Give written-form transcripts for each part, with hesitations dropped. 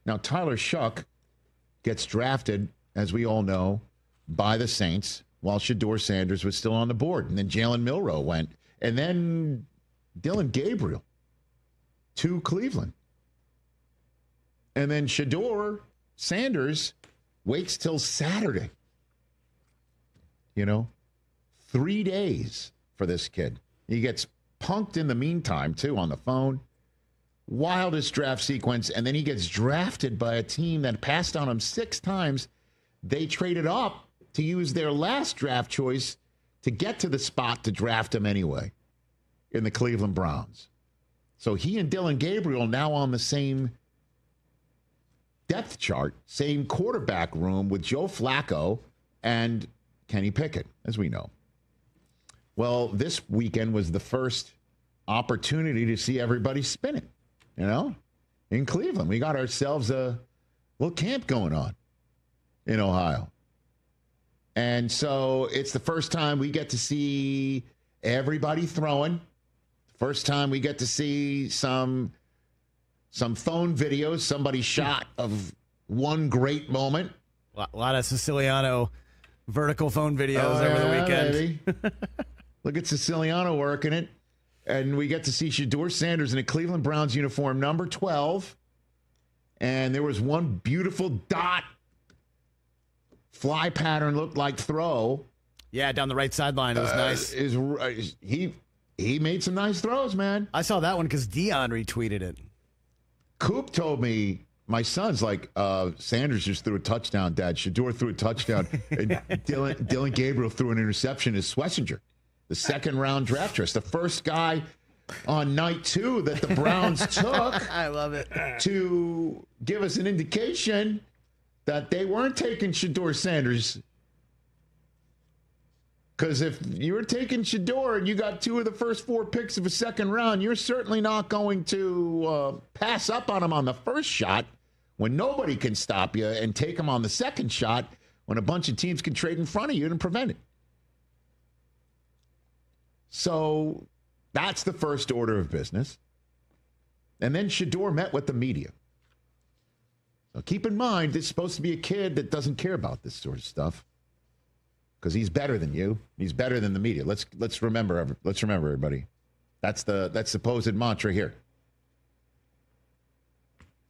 Now, Tyler Shuck gets drafted, as we all know, by the Saints while Shedeur Sanders was still on the board. And then Jalen Milroe went. And then Dylan Gabriel to Cleveland. And then Shedeur Sanders waits till Saturday. 3 days for this kid. He gets punked in the meantime, too, on the phone. Wildest draft sequence. And then he gets drafted by a team that passed on him 6 times. They traded up to use their last draft choice to get to the spot to draft him anyway in the Cleveland Browns. So he and Dylan Gabriel now on the same depth chart, same quarterback room with Joe Flacco and Kenny Pickett, as we know. Well, this weekend was the first opportunity to see everybody spinning, in Cleveland. We got ourselves a little camp going on in Ohio. And so it's the first time we get to see everybody throwing. First time we get to see some phone videos, somebody shot of one great moment. A lot of Siciliano vertical phone videos over the weekend. Look at Siciliano working it. And we get to see Shedeur Sanders in a Cleveland Browns uniform, number 12. And there was one beautiful dot fly pattern, looked like throw. Yeah, down the right sideline. It was nice. He made some nice throws, man. I saw that one because Dion retweeted it. Coop told me, my son's like, Sanders just threw a touchdown, Dad. Shedeur threw a touchdown. And Dylan Gabriel threw an interception as Schlesinger, the second-round draft choice, the first guy on night 2 that the Browns took. I love it. To give us an indication that they weren't taking Shedeur Sanders. Because if you were taking Shedeur and you got 2 of the first 4 picks of a second round, you're certainly not going to pass up on him on the first shot when nobody can stop you and take him on the second shot when a bunch of teams can trade in front of you and prevent it. So that's the first order of business. And then Shedeur met with the media. So keep in mind, this is supposed to be a kid that doesn't care about this sort of stuff. Because he's better than you. He's better than the media. Let's remember everybody. That's supposed mantra here.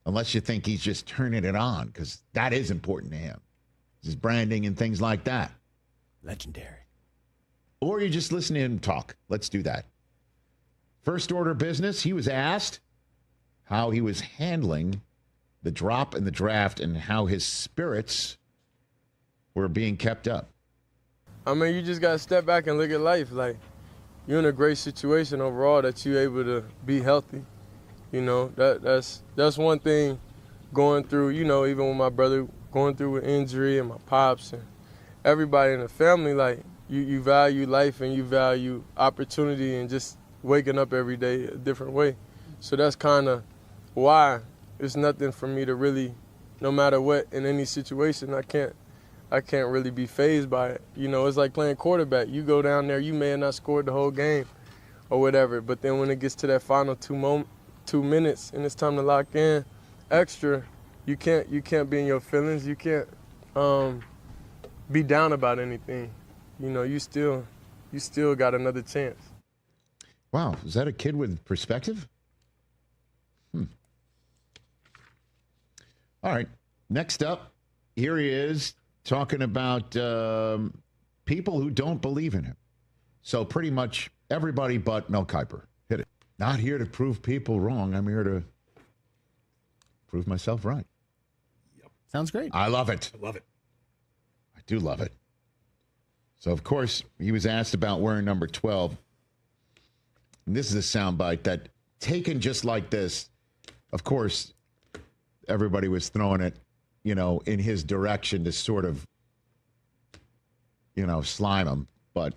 Unless you think he's just turning it on, because that is important to him. His branding and things like that. Legendary. Or you just listen to him talk. Let's do that. First order business, he was asked how he was handling the drop in the draft and how his spirits were being kept up. I mean, you just got to step back and look at life. Like, you're in a great situation overall that you're able to be healthy. That's one thing going through, even with my brother going through an injury and my pops and everybody in the family, like, you value life and you value opportunity and just waking up every day a different way. So that's kind of why it's nothing for me to really, no matter what, in any situation, I can't really be fazed by it. It's like playing quarterback. You go down there, you may have not scored the whole game or whatever, but then when it gets to that final 2 minutes and it's time to lock in extra, you can't be in your feelings. You can't be down about anything. You still got another chance. Wow, is that a kid with perspective? All right, next up, here he is talking about people who don't believe in him. So pretty much everybody but Mel Kiper. Hit it. Not here to prove people wrong. I'm here to prove myself right. Yep. Sounds great. I love it. I love it. I do love it. So, of course, he was asked about wearing number 12. And this is a soundbite that, taken just like this, of course, everybody was throwing it, in his direction to sort of, slime him. But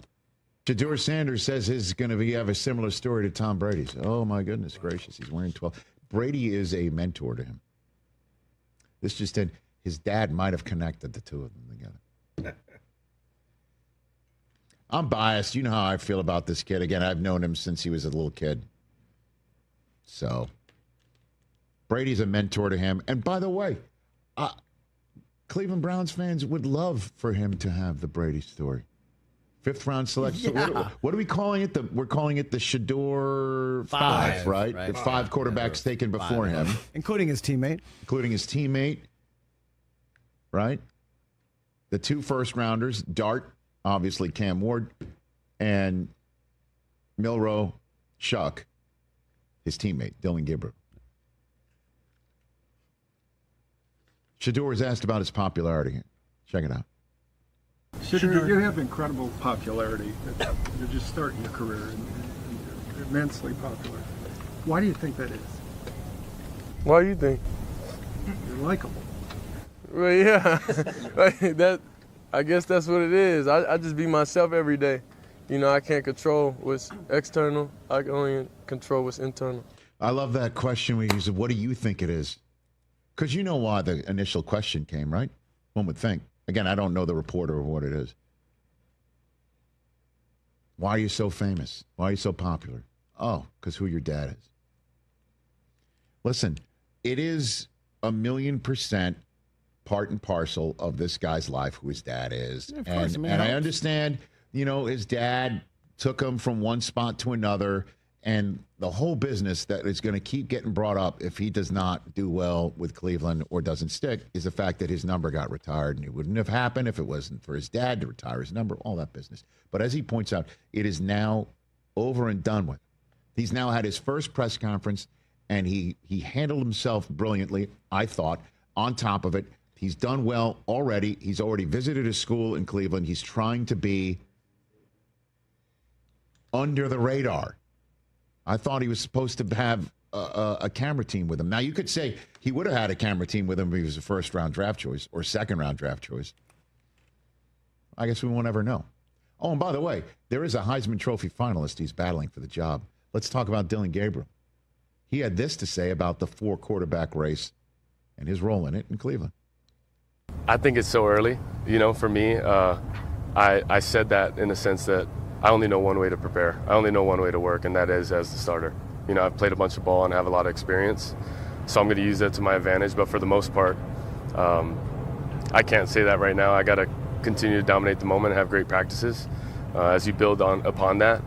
Shedeur Sanders says his is going to have a similar story to Tom Brady's. Oh, my goodness gracious. He's wearing 12. Brady is a mentor to him. This just did. His dad might have connected the two of them together. I'm biased. You know how I feel about this kid. Again, I've known him since he was a little kid. So, Brady's a mentor to him. And by the way, Cleveland Browns fans would love for him to have the Brady story. 5th round selection. Yeah. What are we calling it? We're calling it the Shedeur 5, right? The 5 quarterbacks taken before him. Including his teammate. Right? The 2 first-rounders, Dart, obviously Cam Ward, and Milroe Shuck, his teammate, Dylan Gabriel. Shedeur was asked about his popularity. Check it out. Shedeur, you have incredible popularity. You're just starting your career and you're immensely popular. Why do you think that is? Why do you think? You're likable. Well, yeah. I guess that's what it is. I just be myself every day. You know, I can't control what's external. I can only control what's internal. I love that question where you said, what do you think it is? Because you know why the initial question came, right? One would think. Again, I don't know the reporter or what it is. Why are you so famous? Why are you so popular? Oh, because who your dad is. Listen, it is 1,000,000% part and parcel of this guy's life who his dad is. Yeah, of course, and I understand, you know, his dad took him from one spot to another, and the whole business that is going to keep getting brought up if he does not do well with Cleveland or doesn't stick is the fact that his number got retired, and it wouldn't have happened if it wasn't for his dad to retire his number, all that business. But as he points out, it is now over and done with. He's now had his first press conference, and he handled himself brilliantly, I thought. On top of it, he's done well already. He's already visited his school in Cleveland. He's trying to be under the radar. I thought he was supposed to have a camera team with him. Now, you could say he would have had a camera team with him if he was a first-round draft choice or second-round draft choice. I guess we won't ever know. Oh, and by the way, there is a Heisman Trophy finalist he's battling for the job. Let's talk about Dylan Gabriel. He had this to say about the 4-quarterback race and his role in it in Cleveland. I think it's so early. You know, for me, I said that in the sense that I only know one way to prepare. I only know one way to work, and that is as the starter. You know, I've played a bunch of ball and have a lot of experience, so I'm going to use that to my advantage. But for the most part, I can't say that right now. I got to continue to dominate the moment and have great practices. As you build upon that,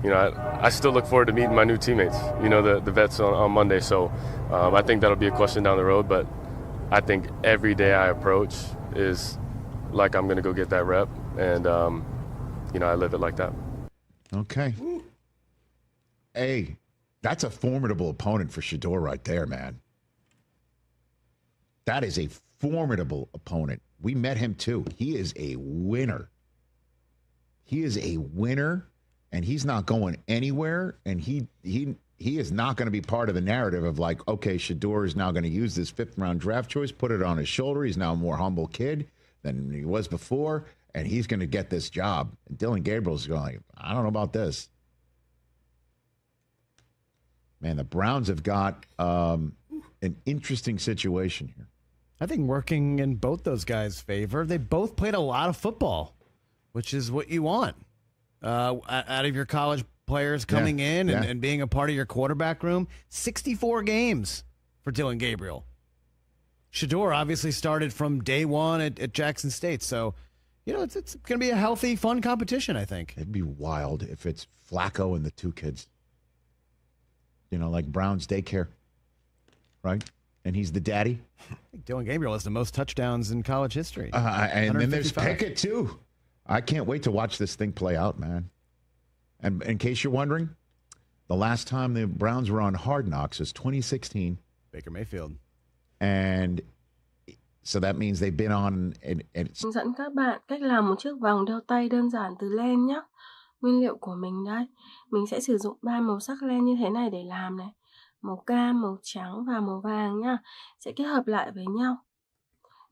you know, I still look forward to meeting my new teammates, you know, the vets on Monday. So I think that'll be a question down the road. But I think every day I approach is like I'm going to go get that rep. And, you know, I live it like that. Okay. Hey, that's a formidable opponent for Shedeur right there, man. That is a formidable opponent. We met him too. He is a winner. He is a winner, and he's not going anywhere. And he is not going to be part of the narrative of like, okay, Shedeur is now going to use this 5th-round draft choice, put it on his shoulder. He's now a more humble kid than he was before, and he's going to get this job. And Dylan Gabriel's going, I don't know about this. Man, the Browns have got an interesting situation here. I think working in both those guys' favor, they both played a lot of football, which is what you want out of your college players coming in and being a part of your quarterback room. 64 games for Dylan Gabriel. Shedeur obviously started from day one at Jackson State. So, you know, it's going to be a healthy, fun competition, I think. It'd be wild if it's Flacco and the 2 kids. You know, like Brown's daycare, right? And he's the daddy. I think Dylan Gabriel has the most touchdowns in college history. And then there's Pickett, too. I can't wait to watch this thing play out, man. And in case you're wondering, the last time the Browns were on Hard Knocks was 2016. Baker Mayfield. And so that means they've been on... Hướng dẫn các bạn cách làm một chiếc vòng đeo tay đơn giản từ len nhé. Nguyên liệu của mình đây. Mình sẽ sử dụng 3 màu sắc len như thế này để làm này. Màu cam, màu trắng và màu vàng nhá. Sẽ kết hợp lại với nhau.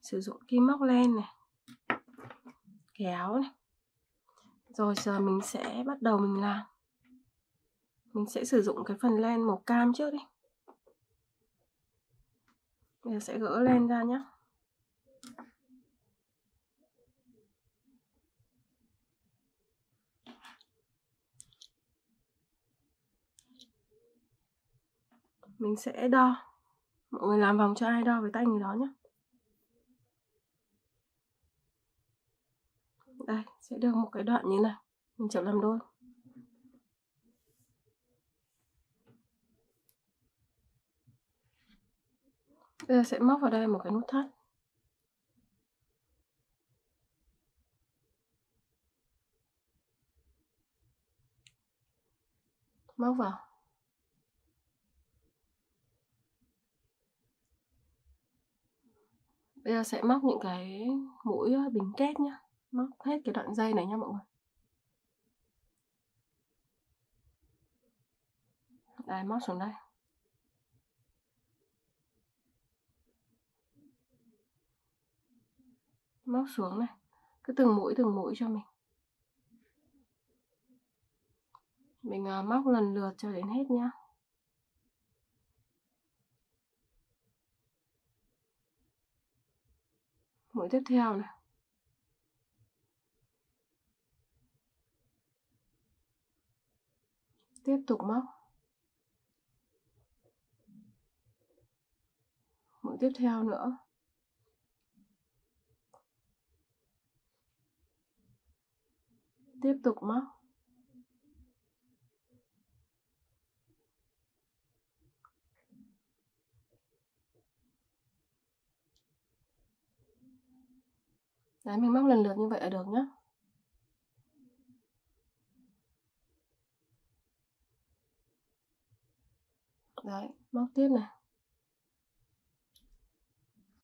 Sử dụng kim móc len này. Kéo này. Rồi giờ mình sẽ bắt đầu mình làm. Mình sẽ sử dụng cái phần len màu cam trước đi. Bây giờ sẽ gỡ len ra nhé. Mình sẽ đo Mọi người làm vòng cho ai đo với tay người đó nhé. Đây, sẽ được một cái đoạn như này. Mình chấm làm đôi. Bây giờ sẽ móc vào đây một cái nút thắt. Móc vào. Bây giờ sẽ móc những cái mũi bình kết nhá. Móc hết cái đoạn dây này nha mọi người. Đây, móc xuống đây. Móc xuống này. Cứ từng mũi cho mình. Mình móc lần lượt cho đến hết nhá. Mũi tiếp theo này. Tiếp tục móc. Mũi tiếp theo nữa. Tiếp tục móc. Đấy, mình móc lần lượt như vậy là được nhá. Đấy, móc tiếp này.